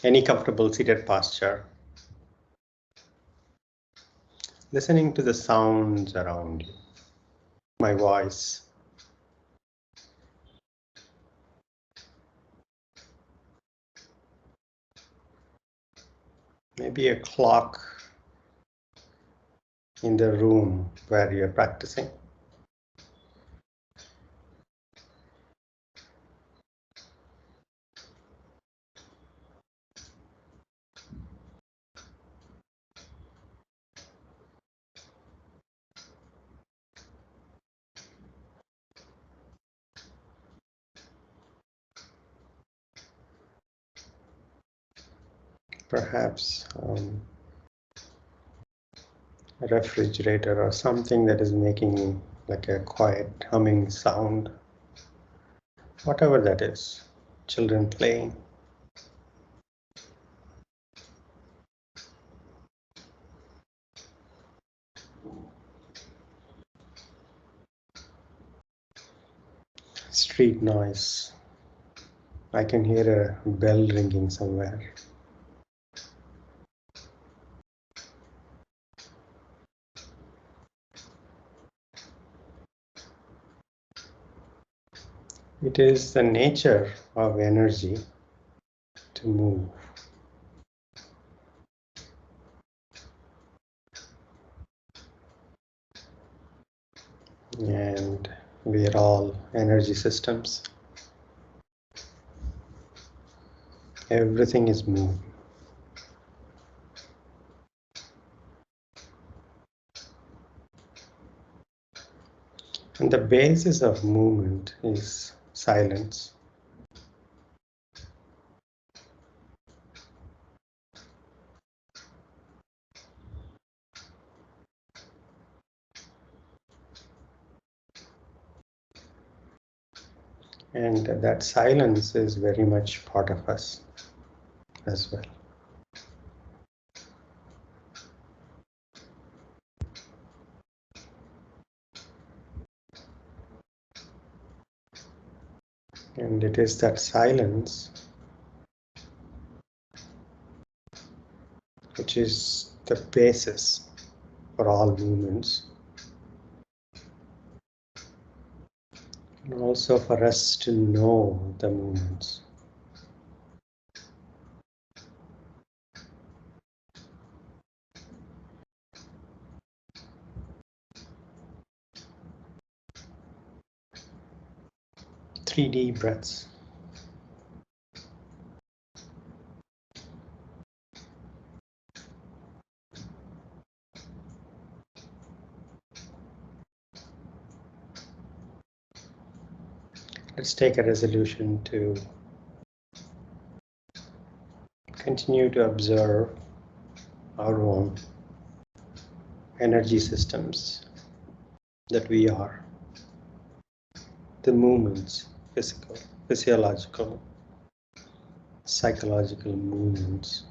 Any comfortable seated posture. Listening to the sounds around you, my voice. Maybe a clock in the room where you're practicing. Perhaps a refrigerator or something that is making like a quiet humming sound. Whatever that is, children playing. Street noise. I can hear a bell ringing somewhere. It is the nature of energy to move. And we are all energy systems. Everything is moving. And the basis of movement is silence. And that silence is very much part of us as well. And it is that silence which is the basis for all movements. And also for us to know the movements. Three deep breaths. Let's take a resolution to continue to observe our own energy systems that we are, the movements, physical, physiological, psychological movements.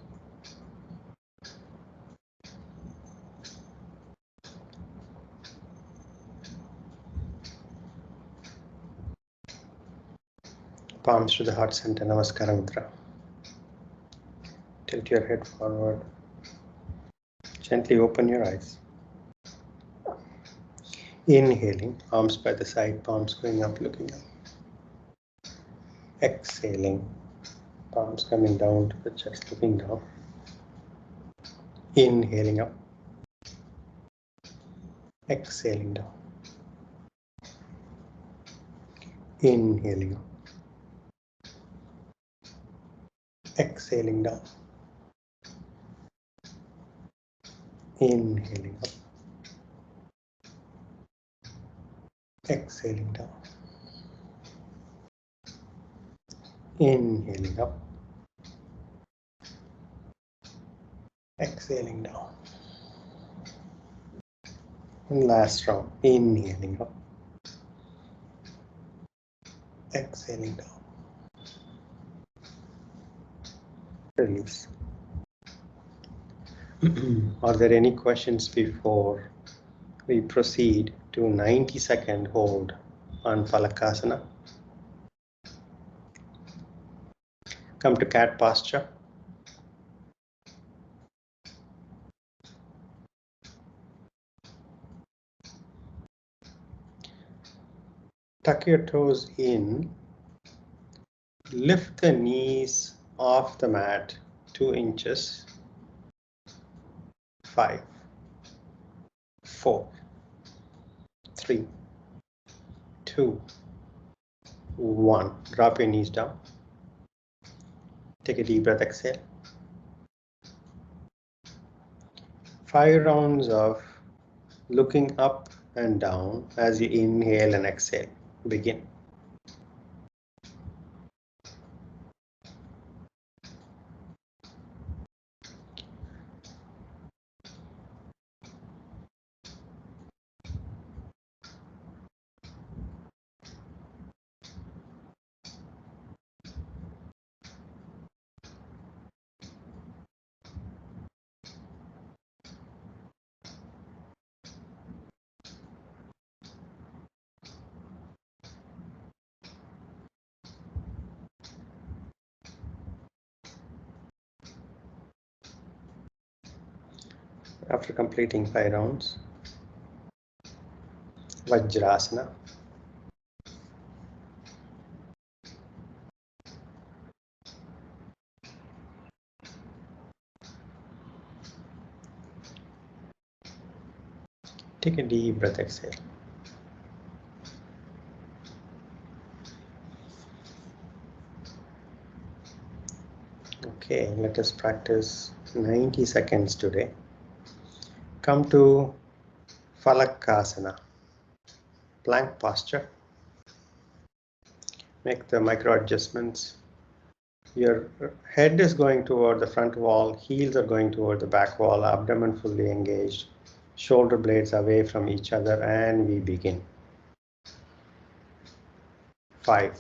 Palms to the heart center, Namaskara Mudra. Tilt your head forward. Gently open your eyes. Inhaling, arms by the side, palms going up, looking up. Exhaling, palms coming down to the chest, looking down. Inhaling up. Exhaling down. Inhaling up. Exhaling down. Inhaling up. Exhaling down. Inhaling up. Exhaling down. And last round, inhaling up. Exhaling down. Release. Are there any questions before we proceed to 90-second hold on Phalakasana? Come to cat posture. Tuck your toes in. Lift the knees off the mat 2 inches. 5, 4, 3, 2, 1. Drop your knees down. Take a deep breath, exhale. 5 rounds of looking up and down as you inhale and exhale. Begin. After completing 5 rounds, Vajrasana. Take a deep breath, exhale. Okay, let us practice 90 seconds today. Come to Phalakasana, plank posture. Make the micro adjustments. Your head is going toward the front wall, heels are going toward the back wall, abdomen fully engaged, shoulder blades away from each other, and we begin. 5,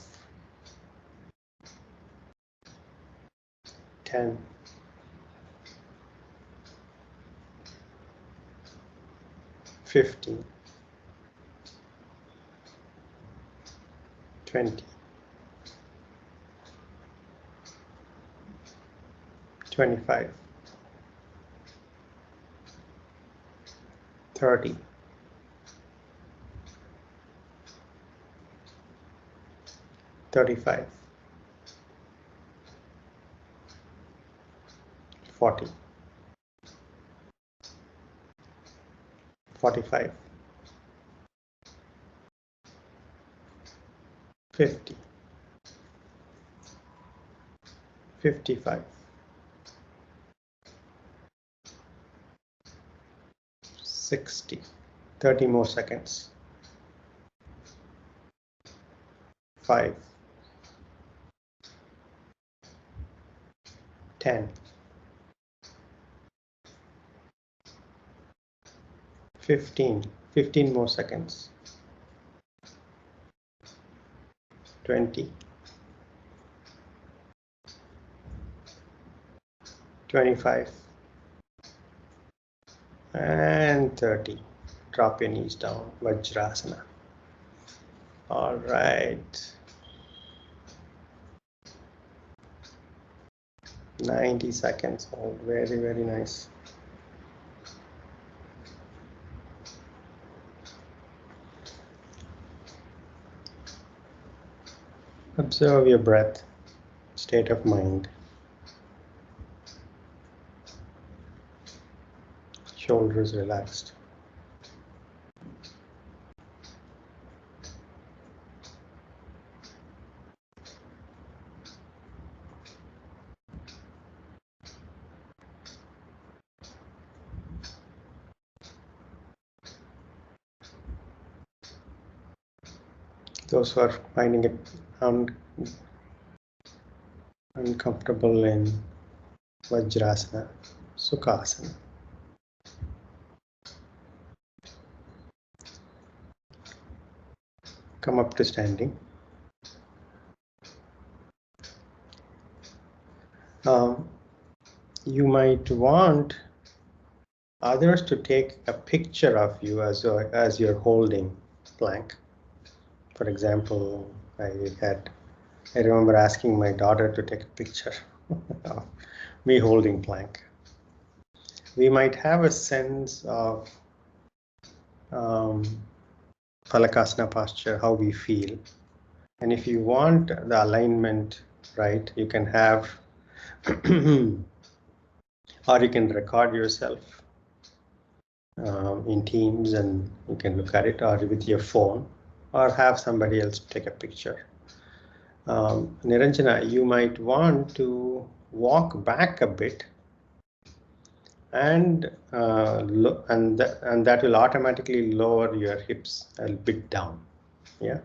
10, 15, 20, 25, 30, 35, 40, 45, 50, 55, 60, 30 more seconds. 5, 10, 15 more seconds. 20, 25, and 30. Drop your knees down, Vajrasana. All right. 90 seconds hold. Very, very nice. Observe your breath, state of mind. Shoulders relaxed. Those who are finding it uncomfortable in Vajrasana, Sukhasana. Come up to standing. You might want others to take a picture of you as you're holding plank. For example, I remember asking my daughter to take a picture of me holding plank. We might have a sense of Phalakasana posture, how we feel. And if you want the alignment right, you can have, or you can record yourself in Teams and you can look at it, or with your phone, or have somebody else take a picture. Niranjana, you might want to walk back a bit, and that will automatically lower your hips a bit down. Yeah,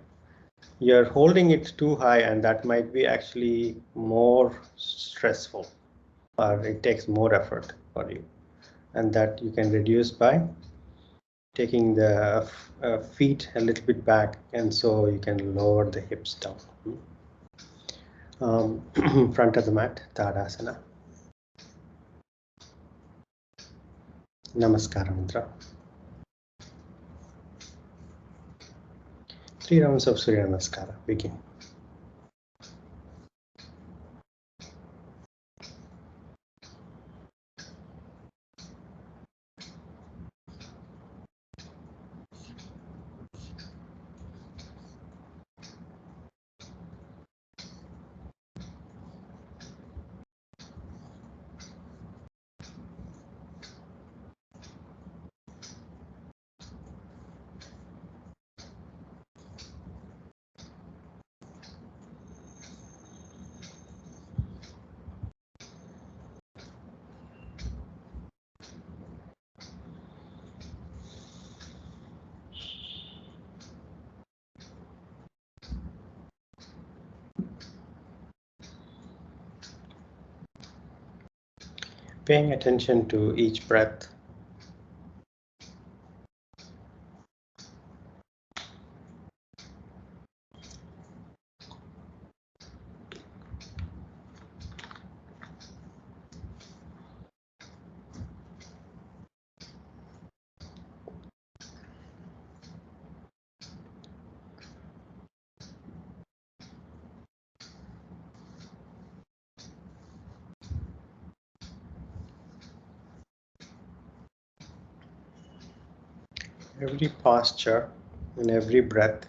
you're holding it too high, and that might be actually more stressful, or it takes more effort for you, and that you can reduce by taking the feet a little bit back, and so you can lower the hips down. Front of the mat, Tadasana. Namaskara Mudra. 3 rounds of Surya Namaskara. Begin. Paying attention to each breath. Every posture and every breath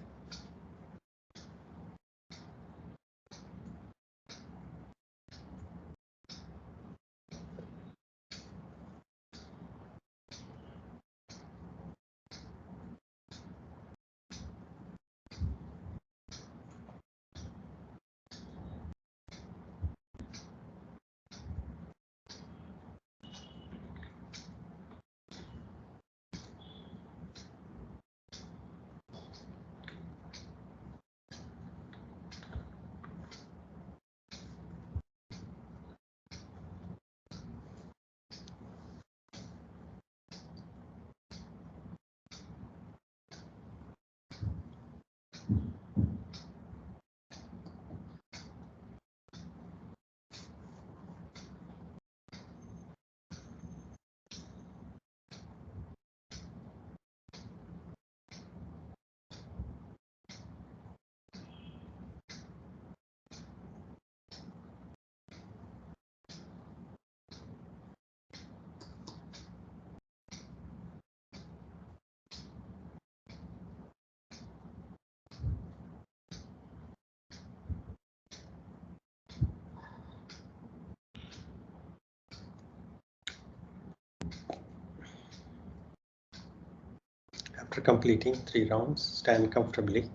After completing 3 rounds, stand comfortably,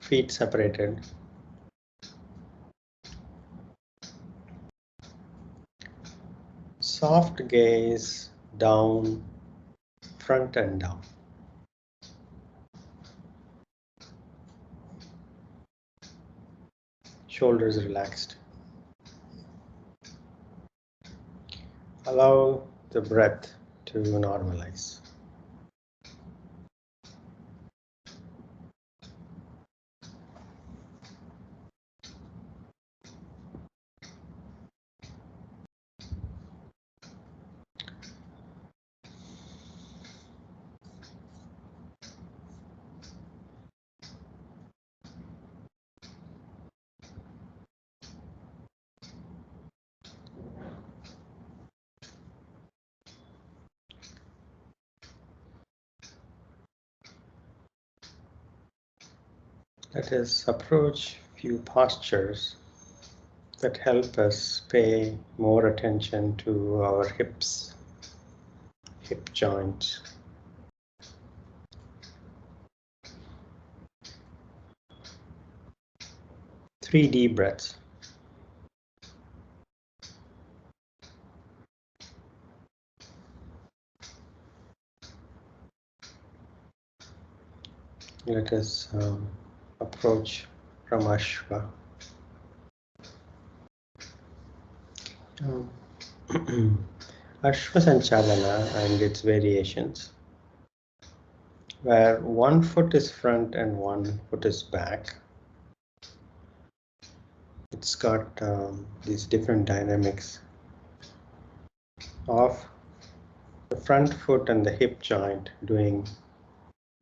feet separated. Soft gaze down, front and down. Shoulders relaxed. Allow the breath to normalize. Let us approach few postures that help us pay more attention to our hips, hip joints. 3 deep breaths. Let us approach from Ashva. Asvachanchalasana and its variations, where one foot is front and one foot is back. It's got these different dynamics of the front foot and the hip joint doing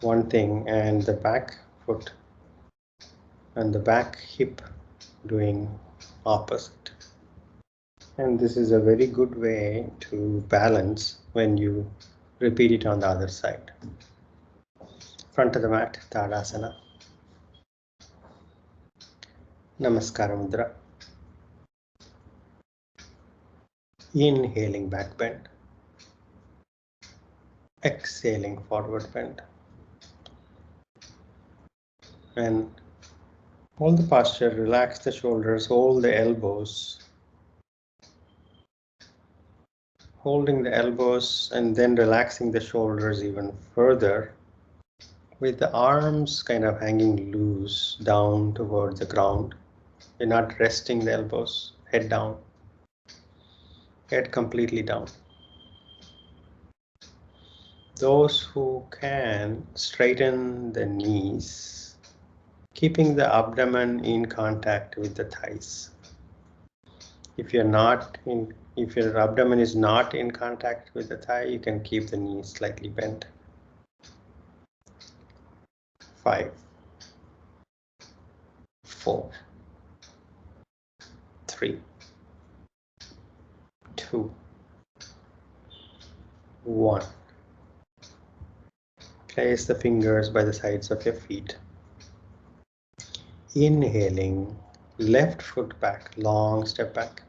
one thing, and the back foot and the back hip doing opposite. And this is a very good way to balance when you repeat it on the other side. Front of the mat, Tadasana. Namaskara Mudra. Inhaling back bend. Exhaling forward bend. And hold the posture, relax the shoulders, hold the elbows. Holding the elbows and then relaxing the shoulders even further, with the arms kind of hanging loose down towards the ground. You're not resting the elbows, head down, head completely down. Those who can, straighten the knees, keeping the abdomen in contact with the thighs. If your abdomen is not in contact with the thigh, you can keep the knees slightly bent. 5, 4, 3, 2, 1. Place the fingers by the sides of your feet. Inhaling, left foot back, long step back.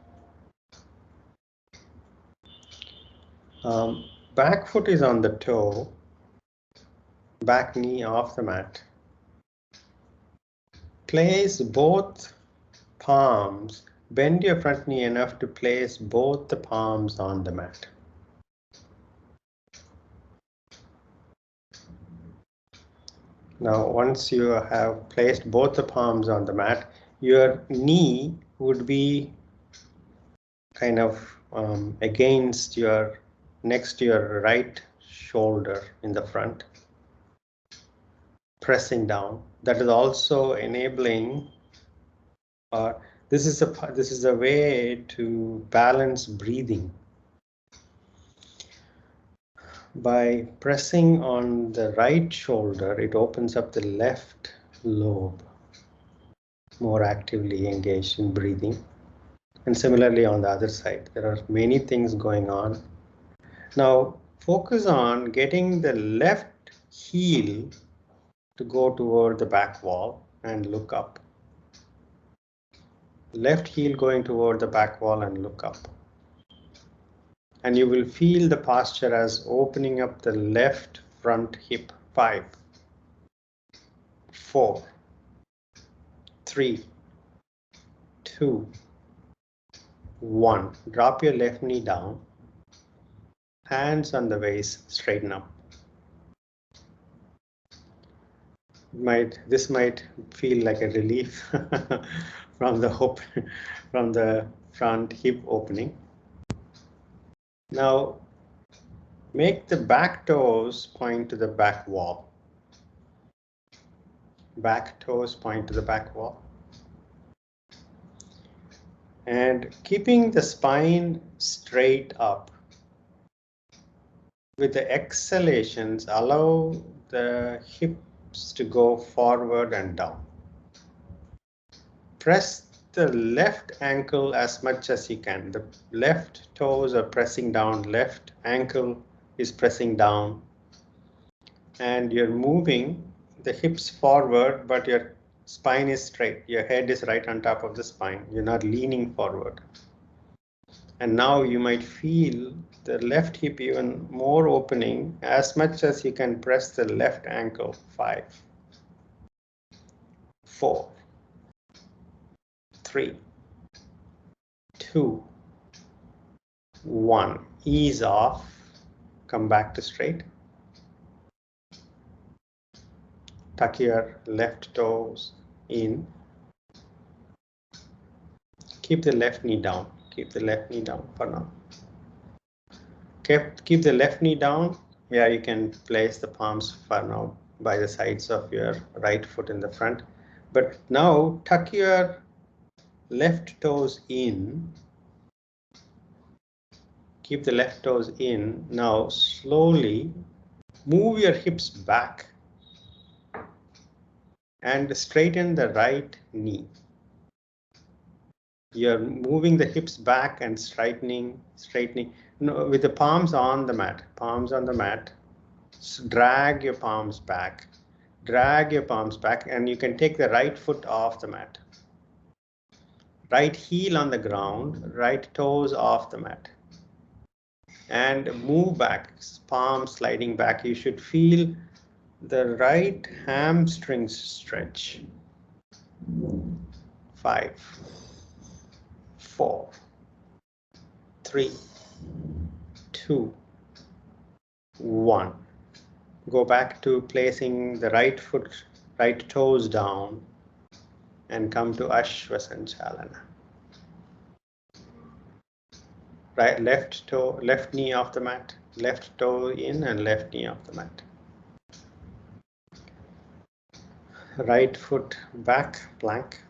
Back foot is on the toe, back knee off the mat. Place both palms, bend your front knee enough to place both the palms on the mat. Now, once you have placed both the palms on the mat, your knee would be kind of next to your right shoulder in the front, pressing down. That is also enabling, this is a way to balance breathing. By pressing on the right shoulder, it opens up the left lobe, more actively engaged in breathing. And similarly on the other side, there are many things going on. Now focus on getting the left heel to go toward the back wall and look up. Left heel going toward the back wall and look up. And you will feel the posture as opening up the left front hip. 5, 4, 3, 2, 1. Drop your left knee down. Hands on the waist, straighten up. This might feel like a relief from the front hip opening. Now make the back toes point to the back wall. Back toes point to the back wall. And keeping the spine straight up. With the exhalations, allow the hips to go forward and down. Press the left ankle as much as you can. The left toes are pressing down, left ankle is pressing down. And you're moving the hips forward, but you're Spine is straight. Your head is right on top of the spine. You're not leaning forward. And now you might feel the left hip even more opening as much as you can press the left ankle. 5, 4, 3, 2, 1. Ease off. Come back to straight. Tuck your left toes in. Keep the left knee down. Keep the left knee down for now. Keep the left knee down. Yeah, you can place the palms for now by the sides of your right foot in the front. But now tuck your left toes in. Keep the left toes in. Now slowly move your hips back and straighten the right knee. You're moving the hips back and straightening. No, with the palms on the mat. Palms on the mat. Drag your palms back. Drag your palms back, and you can take the right foot off the mat. Right heel on the ground, right toes off the mat. And move back, palms sliding back. You should feel the right hamstrings stretch. 5, 4, 3, 2, 1. Go back to placing the right foot, right toes down and come to Asvachanchalasana. Right, left knee off the mat, left toe in and left knee off the mat. Right foot back, plank.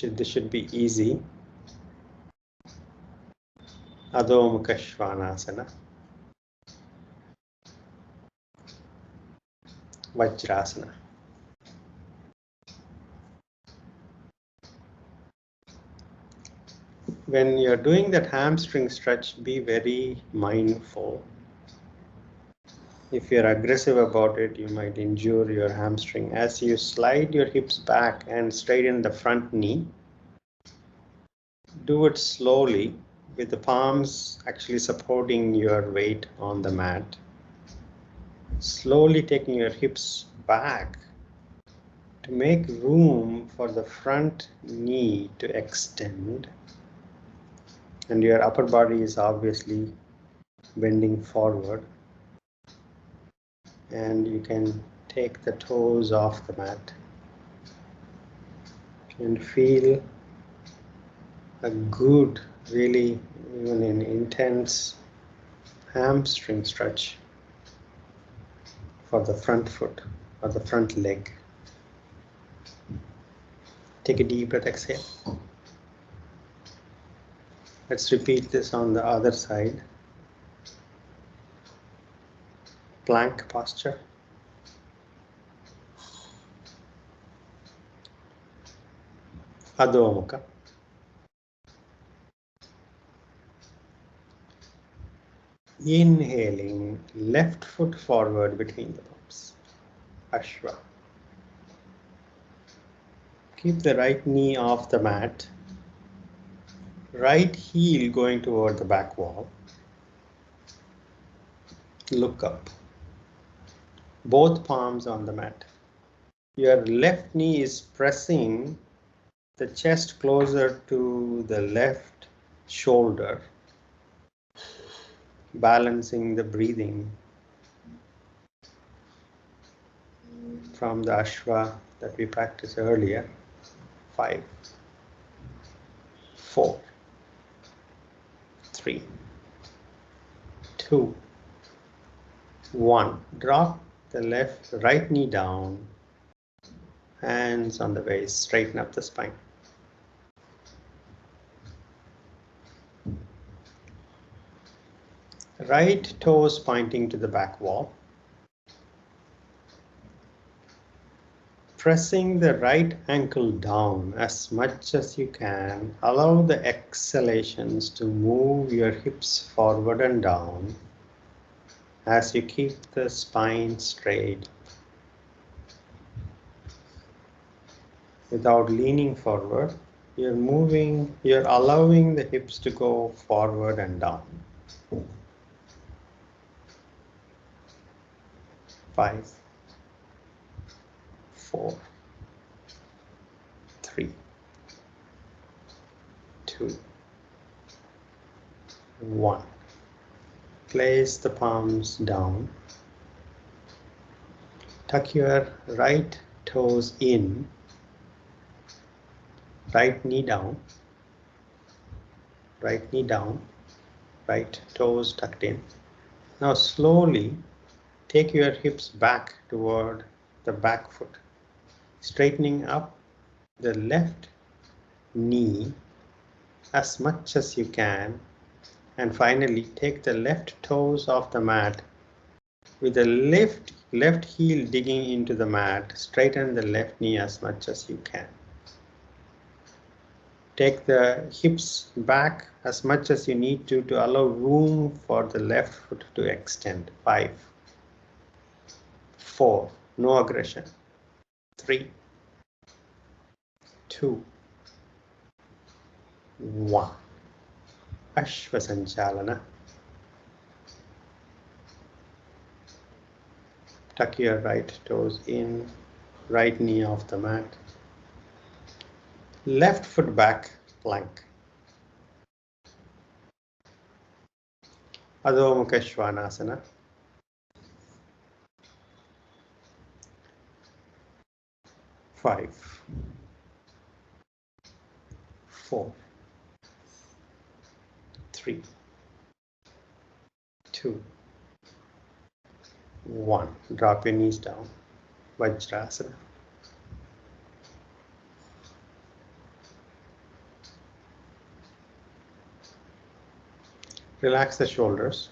This should be easy. Adho Mukha Svanasana. Vajrasana. When you're doing that hamstring stretch, be very mindful. If you're aggressive about it, you might injure your hamstring. As you slide your hips back and straighten the front knee, do it slowly with the palms actually supporting your weight on the mat. Slowly taking your hips back to make room for the front knee to extend. And your upper body is obviously bending forward. And you can take the toes off the mat and feel a good, really even an intense hamstring stretch for the front foot or the front leg. Take a deep breath, exhale. Let's repeat this on the other side. Plank posture. Adho Mukha. Inhaling, left foot forward between the palms. Ashwa. Keep the right knee off the mat. Right heel going toward the back wall. Look up. Both palms on the mat. Your left knee is pressing the chest closer to the left shoulder, balancing the breathing from the Ashwa that we practiced earlier. 5, 4, 3, 2, 1. Drop the right knee down, hands on the waist, straighten up the spine. Right toes pointing to the back wall. Pressing the right ankle down as much as you can. Allow the exhalations to move your hips forward and down as you keep the spine straight. without leaning forward. You're allowing the hips to go forward and down. 5, 4, 3, 2, 1. Place the palms down. Tuck your right toes in. Right knee down. Right knee down. Right toes tucked in. Now slowly take your hips back toward the back foot, straightening up the left knee as much as you can, and finally take the left toes off the mat with the left heel digging into the mat. Straighten the left knee as much as you can. Take the hips back as much as you need to allow room for the left foot to extend. 5, 4, no aggression. 3, 2, 1. Asvachanchalasana. Tuck your right toes in, right knee off the mat. Left foot back, plank. Adho Mukha Svanasana. 5, 4, 3, 2, 1. Drop your knees down. Vajrasana. Relax the shoulders.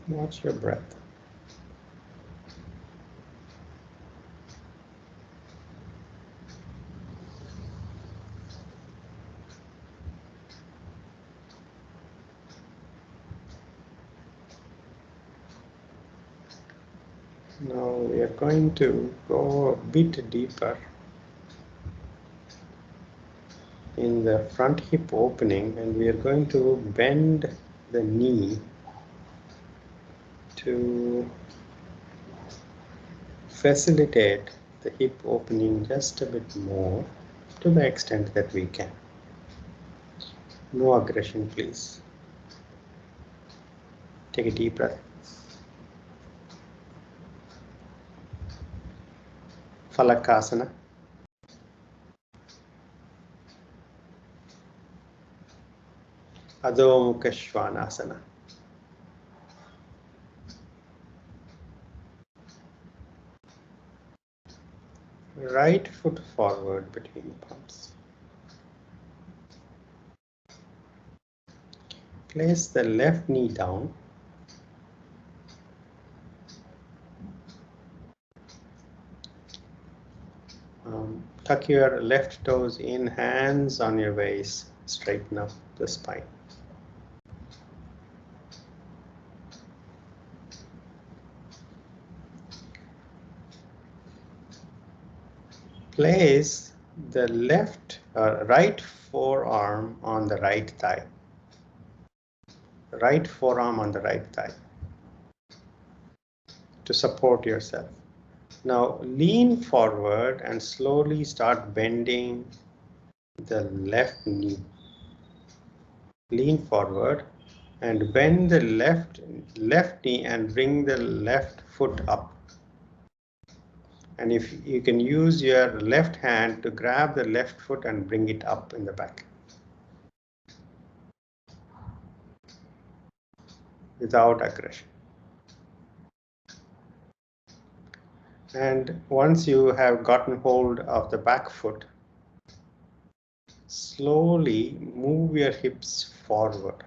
Watch your breath. Now we are going to go a bit deeper in the front hip opening, and we are going to bend the knee to facilitate the hip opening just a bit more to the extent that we can. No aggression, please. Take a deep breath. Phalakasana. Adho Mukha Svanasana. Right foot forward between palms. Place the left knee down. Tuck your left toes in, hands on your waist, straighten up the spine. Place the right forearm on the right thigh. Right forearm on the right thigh to support yourself. Now lean forward and slowly start bending the left knee. Lean forward and bend the left knee and bring the left foot up. And if you can use your left hand to grab the left foot and bring it up in the back. Without aggression. And once you have gotten hold of the back foot, Slowly move your hips forward.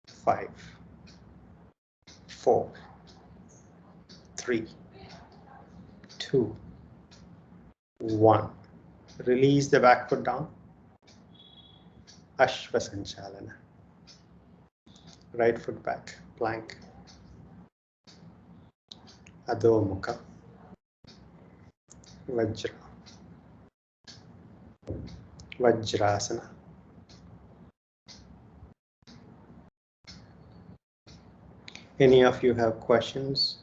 5, 4, 3, 2, 1. Release the back foot down. Asvachanchalasana. Right foot back, plank. Adho Mukha. Vajra. Vajrasana. Any of you have questions?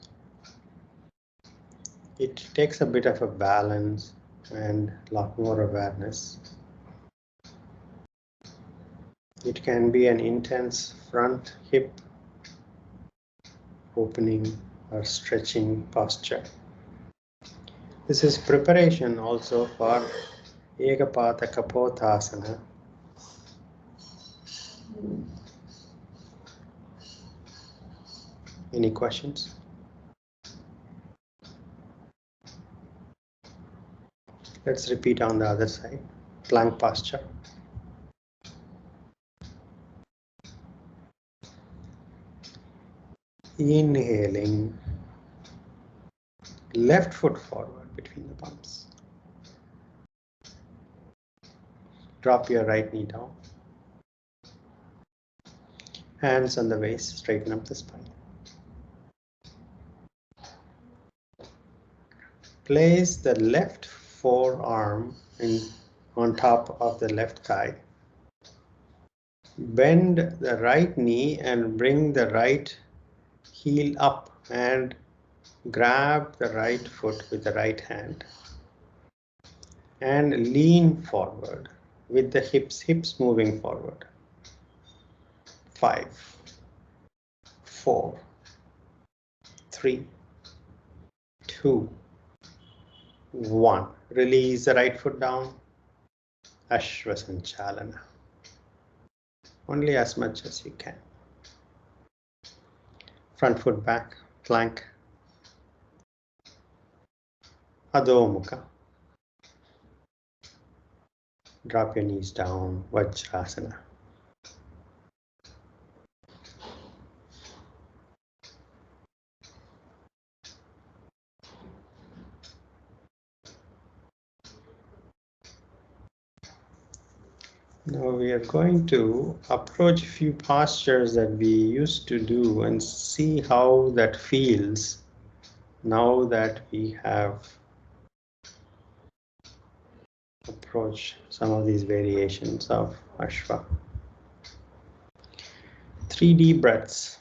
It takes a bit of a balance and a lot more awareness. It can be an intense front hip opening or stretching posture. This is preparation also for Ekapata Kapothasana. Any questions? Let's repeat on the other side. Plank posture. Inhaling, left foot forward between the palms. Drop your right knee down. Hands on the waist, straighten up the spine. Place the left forearm on top of the left thigh. Bend the right knee and bring the right heel up and grab the right foot with the right hand. And lean forward with the hips moving forward. 5, 4, 3, 2, 1. Release the right foot down. Asvachanchalasana. Only as much as you can. Front foot back, plank. Adho Mukha. Drop your knees down, Vajrasana. Now we are going to approach a few postures that we used to do and see how that feels now that we have approached some of these variations of Ashva. 3 deep breaths.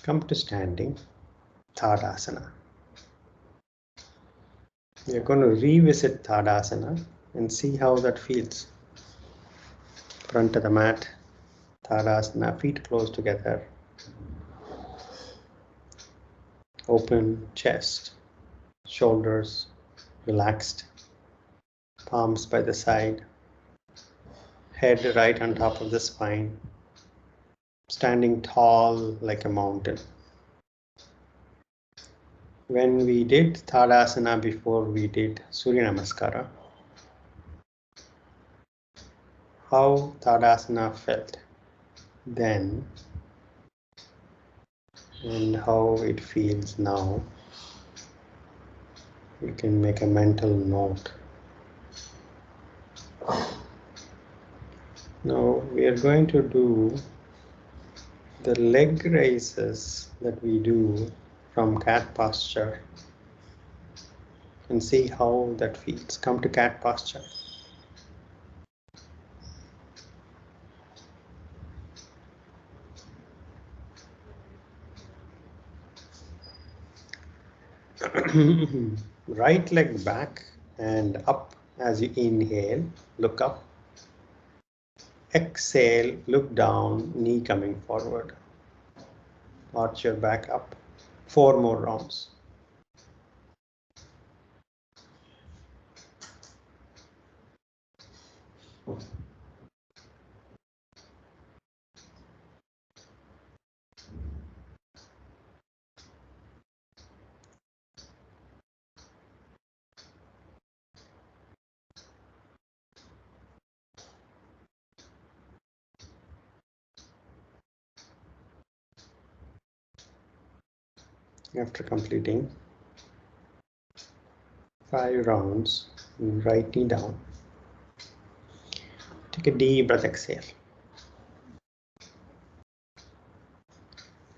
Come to standing, Tadasana. We are going to revisit Tadasana and see how that feels. Front of the mat, Tadasana, feet close together. Open chest, shoulders relaxed, palms by the side, head right on top of the spine, standing tall like a mountain. When we did Tadasana before we did Surya Namaskara, how Tadasana felt then and how it feels now, you can make a mental note. Now we are going to do the leg raises that we do from cat posture and see how that feels. Come to cat posture. Right leg back and up as you inhale, look up. Exhale, look down, knee coming forward. Arch your back up. 4 more rounds. After completing 5 rounds, right knee down. Take a deep breath, exhale.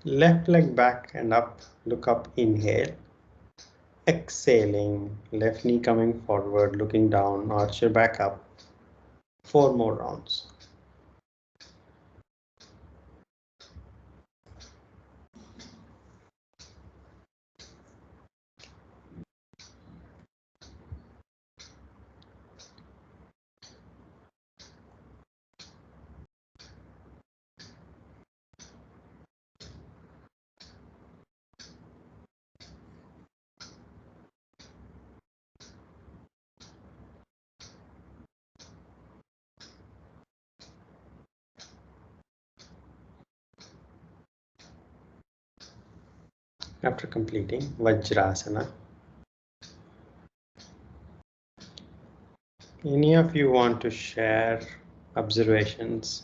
Left leg back and up, look up, inhale. Exhaling, left knee coming forward, looking down, arch your back up. 4 more rounds. After completing Vajrasana, any of you want to share observations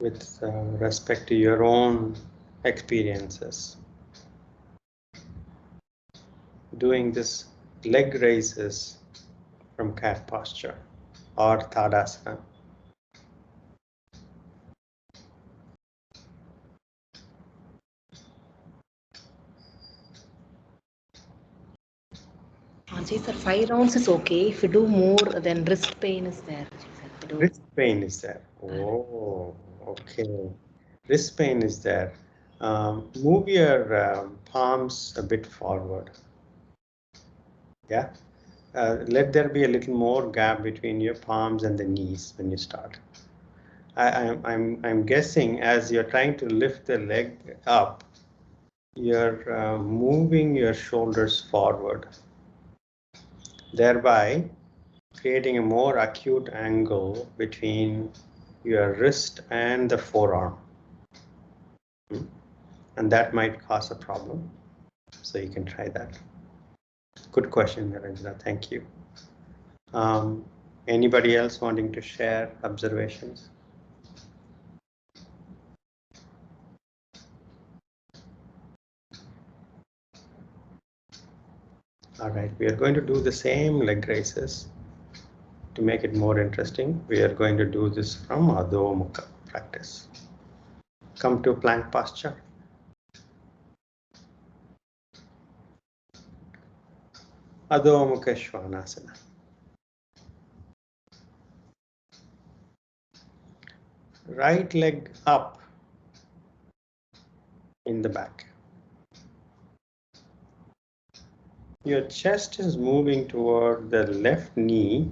with respect to your own experiences? Doing this leg raises from cat posture or Tadasana. Sir, 5 rounds is okay. If you do more, then wrist pain is there. Wrist pain is there. Oh, okay. Wrist pain is there. Move your palms a bit forward. Yeah. Let there be a little more gap between your palms and the knees when you start. I'm guessing as you're trying to lift the leg up, you're moving your shoulders forward, thereby creating a more acute angle between your wrist and the forearm. And that might cause a problem. So you can try that. Good question, Niranjana. Thank you. Anybody else wanting to share observations? All right, we are going to do the same leg raises. To make it more interesting, we are going to do this from Adho Mukha practice. Come to plank posture. Adho Mukha Svanasana. Right leg up in the back. Your chest is moving toward the left knee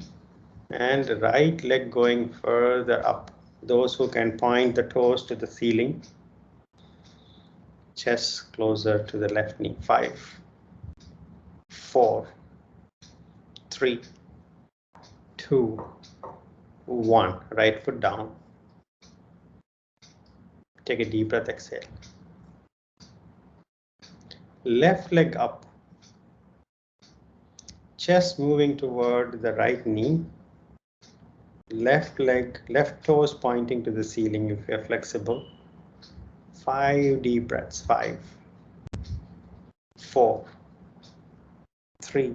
and right leg going further up. Those who can point the toes to the ceiling. Chest closer to the left knee. 5, 4, 3, 2, 1. Right foot down. Take a deep breath, exhale. Left leg up. Chest moving toward the right knee. Left leg, left toes pointing to the ceiling if you're flexible. 5 deep breaths. 5, 4, 3,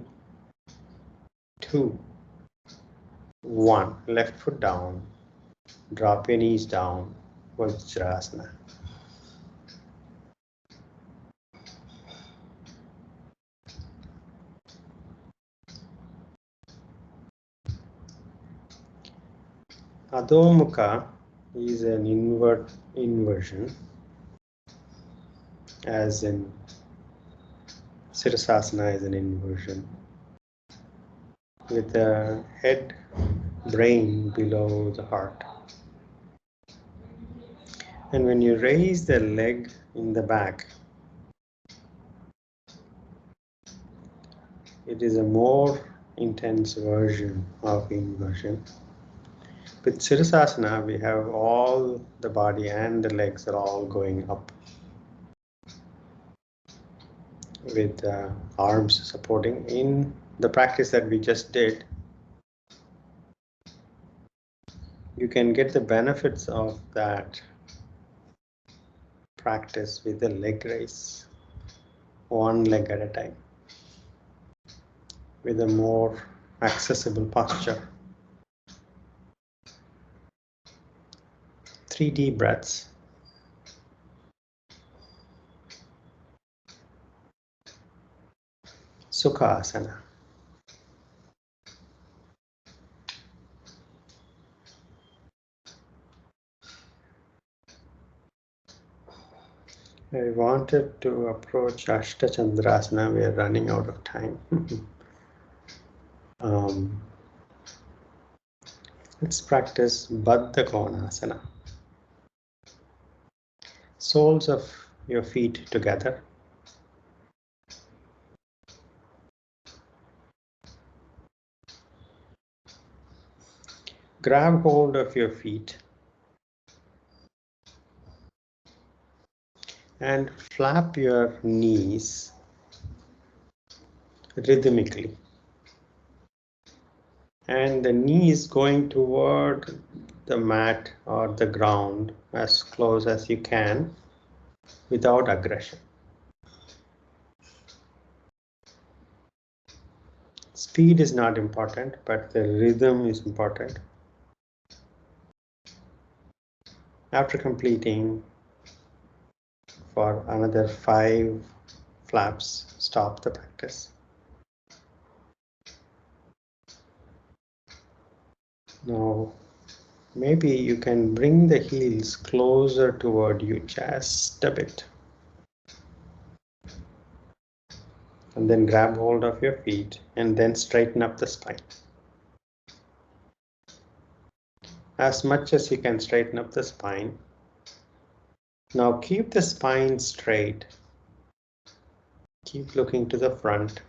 2, 1. Left foot down. Drop your knees down. Vajrasana. Adho Mukha is an inversion, as in Sukhasana is an inversion, with the head brain below the heart. And when you raise the leg in the back, it is a more intense version of inversion. With Sukhasana, we have all the body and the legs are all going up, with arms supporting. In the practice that we just did, You can get the benefits of that practice with the leg raise, one leg at a time, with a more accessible posture. 3 deep breaths. Sukhasana. I wanted to approach Ashta Chandrasana. We are running out of time. Let's practice Bhaddhakonasa. Soles of your feet together. Grab hold of your feet and flap your knees rhythmically. And the knees going toward the mat or the ground as close as you can without aggression. Speed is not important, but the rhythm is important. After completing for another 5 flaps, stop the practice. Now, maybe you can bring the heels closer toward you just a bit. And then grab hold of your feet and then straighten up the spine. As much as you can straighten up the spine. Now keep the spine straight. Keep looking to the front.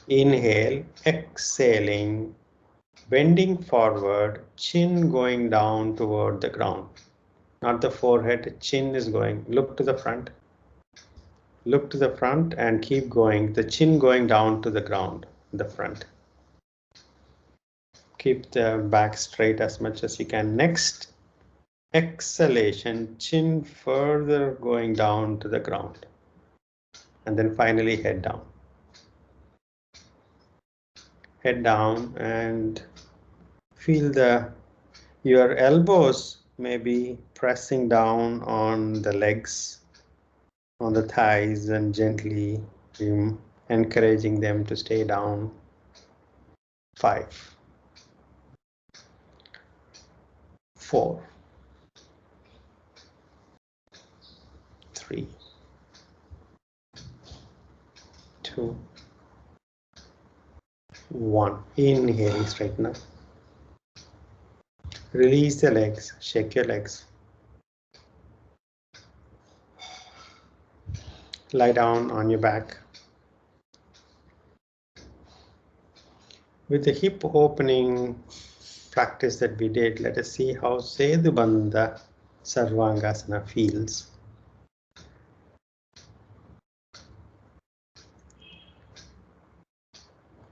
Inhale, exhaling, bending forward, chin going down toward the ground. Not the forehead, chin is going. Look to the front. Look to the front and keep going. The chin going down to the ground, the front. Keep the back straight as much as you can. Next, exhalation, chin further going down to the ground. And then finally head down. Head down and feel your elbows maybe pressing down on the legs, on the thighs, and gently encouraging them to stay down. 5, 4, 3, 2, 1. Inhaling, straighten up. Release the legs, shake your legs. Lie down on your back. With the hip opening practice that we did, let us see how Sethubandhasana Sarvangasana feels.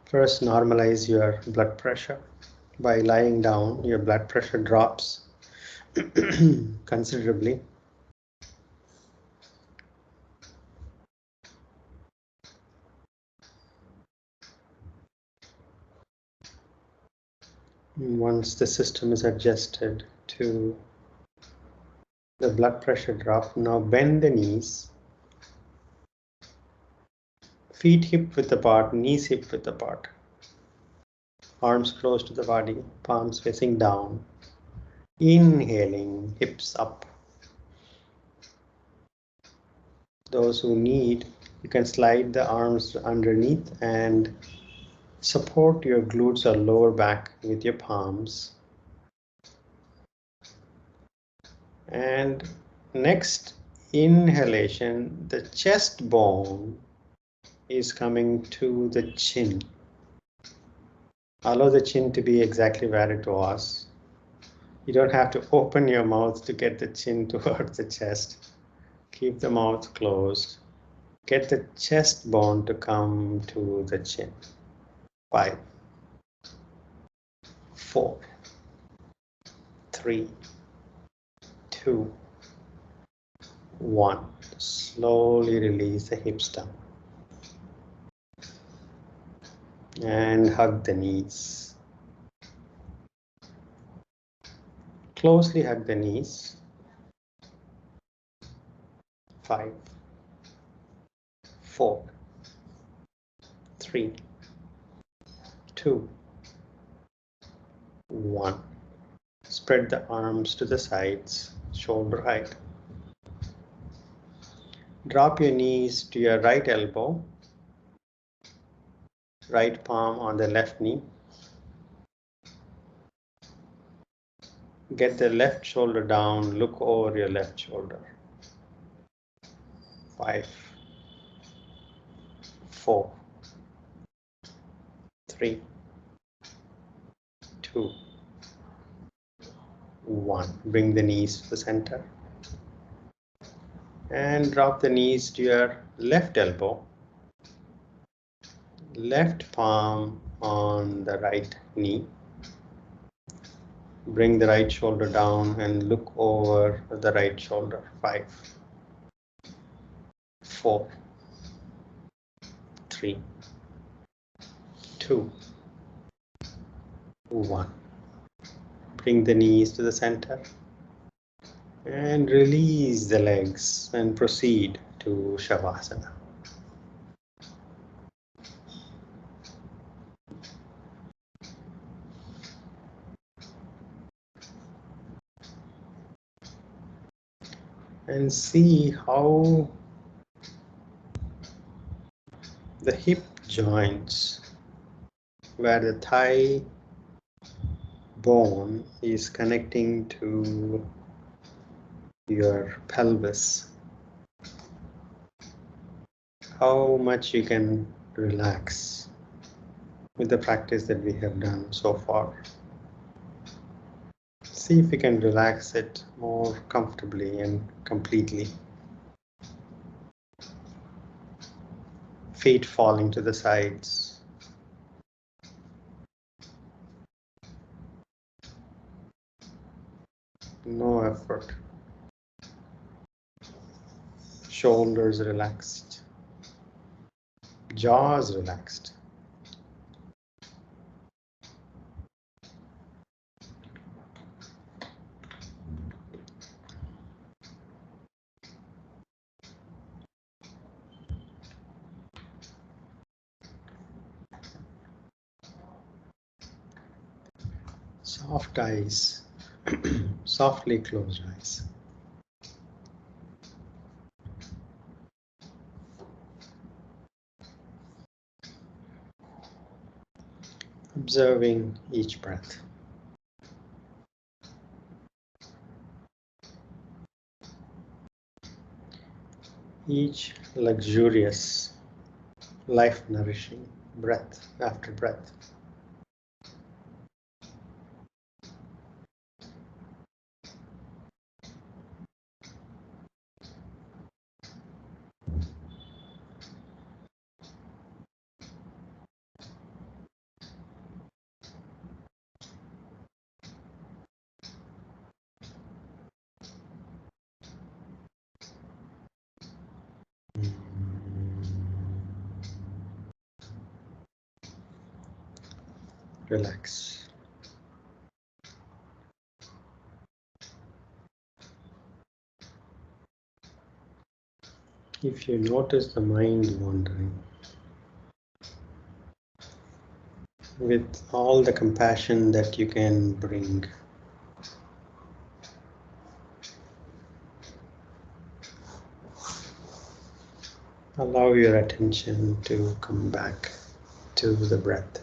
First, normalize your blood pressure. By lying down, your blood pressure drops considerably. Once the system is adjusted to the blood pressure drop, now bend the knees. Feet hip width apart, knees hip width apart. Arms close to the body, palms facing down. Inhaling, hips up. Those who need, you can slide the arms underneath and support your glutes or lower back with your palms. And next inhalation, the chest bone is coming to the chin. Allow the chin to be exactly where it was. You don't have to open your mouth to get the chin towards the chest. Keep the mouth closed. Get the chest bone to come to the chin. 5, 4, 3, 2, 1. Slowly release the hips down and hug the knees. Closely hug the knees. 5, 4, 3, 2, 1. Spread the arms to the sides, shoulder height. Drop your knees to your right elbow, right palm on the left knee. Get the left shoulder down, look over your left shoulder. 5, 4, 3, 2, 1. Bring the knees to the center. And drop the knees to your left elbow, left palm on the right knee. Bring the right shoulder down and look over the right shoulder. 5, 4, 3, 2, 1. Bring the knees to the center and release the legs and proceed to Shavasana. And see how the hip joints, where the thigh bone is connecting to your pelvis, how much you can relax with the practice that we have done so far. See if you can relax it more comfortably and completely. Feet falling to the sides. No effort. Shoulders relaxed. Jaws relaxed. Soft eyes. Softly closed eyes. Observing each breath. Each luxurious, life-nourishing breath after breath. Relax. If you notice the mind wandering, with all the compassion that you can bring, allow your attention to come back to the breath.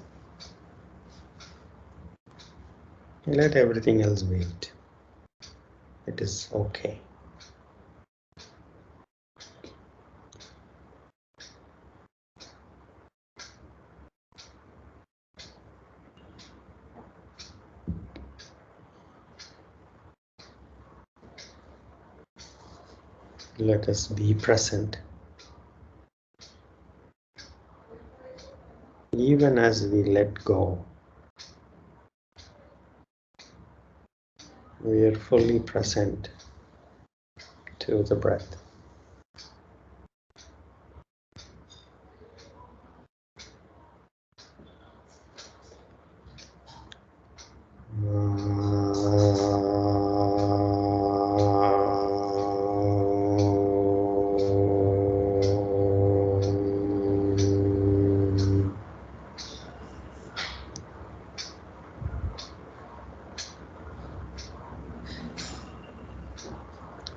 Let everything else wait. It is okay. Let us be present. Even as we let go, We are fully present to the breath.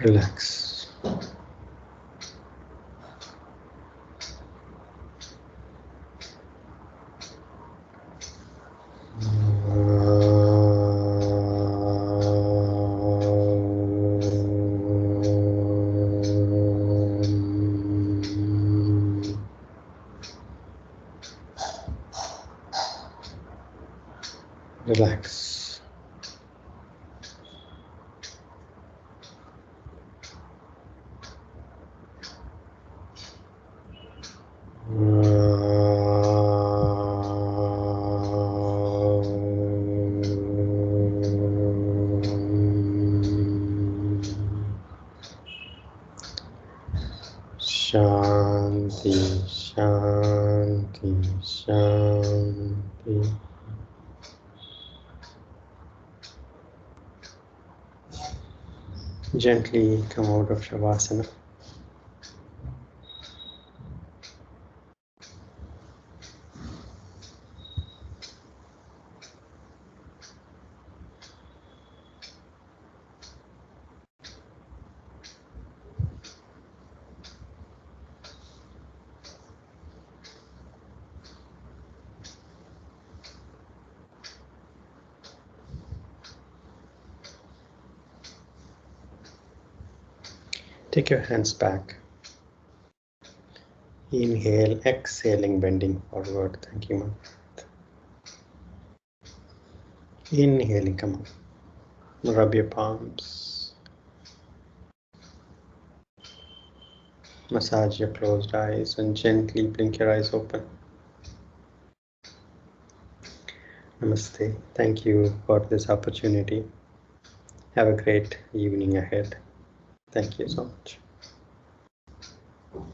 Relax. Relax. Shanti, Shanti, Shanti. Gently come out of Shavasana. Take your hands back. Inhale, exhaling, bending forward. Thank you, Mom. Inhaling, come on. Rub your palms. Massage your closed eyes and gently blink your eyes open. Namaste. Thank you for this opportunity. Have a great evening ahead. Thank you so much.